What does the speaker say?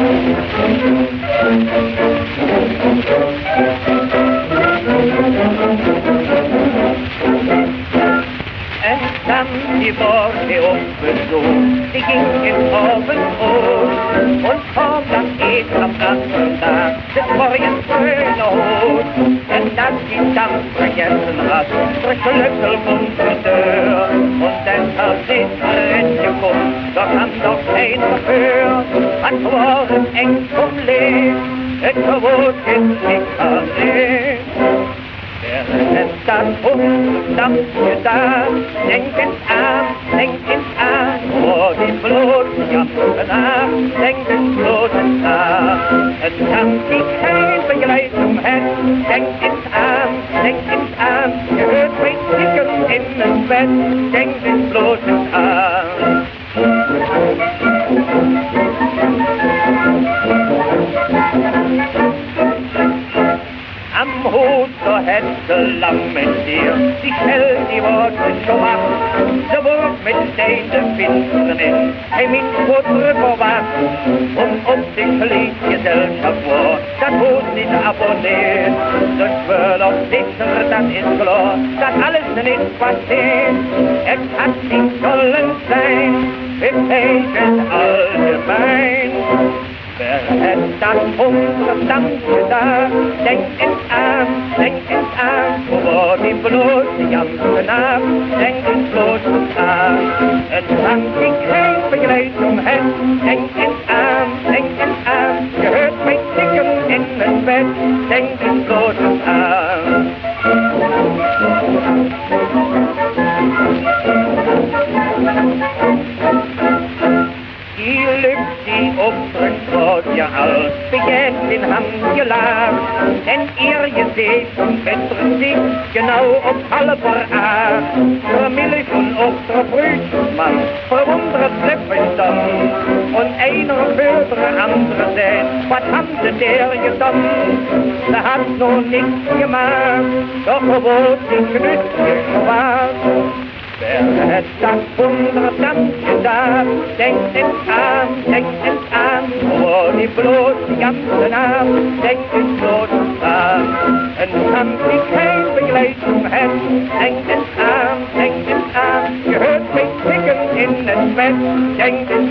En dan die wurde op bezoek, die ging in Ovenhoek. Und kom dan ik am Nachmittag des Morgens grüne Hut. En dat die dan vergessen had, der Schlüssel von der Tür. Und deshalb ist reingekommen, doch kann doch kein dafür. Het worden eng vom Leben, het Gebot ist nicht verlegt. Wer hat das verdammt gesagt? Denk ins an, vor die blutjampe Nacht, denk ins bloße Tag. Es kann die keine Begleitung haben, denk ins an, ihr hört mich ticken in das Bett, denk ins bloße Tag. Am Hut so hätte lang mit dir, die schnell die Worte schon macht. So wurde mit Steine Finsternis, ein Minute vorwärts. Ob sich verliebt Gesellschaft war, das Hut nicht abonniert. So schwör doch sicher, das ist klar, das alles nicht passiert. Es hat nicht sollen sein, wir fegen allgemein. Wer hat das verdammt gesagt? Denk ins an, wo war die bloß die ganze Nacht? Denk ins bloße Tag. Es kann die keine Begleitung haben. Denk ins an, gehört mich ticken in das Bett. Denk ins bloße Tag. Die Lügt, die Oberen vor dir alt, begeht in Hand gelagt, denn ihr seht und besseren sich genau auf halber Art. Zur Milch und auf der Brütmann, verwundert Treppenstamm, und einer für der andere sagt, was haben sie der getan? Der hat noch nichts gemacht, doch obwohl die Knütze war. Wer hat das verdammt gesagt? Denk ins an, wo die bloß die ganze Nacht, denk ins bloße Tag. Es kann die keine Begleitung haben, denk ins an, gehört mich ticken in das Bett, denk ins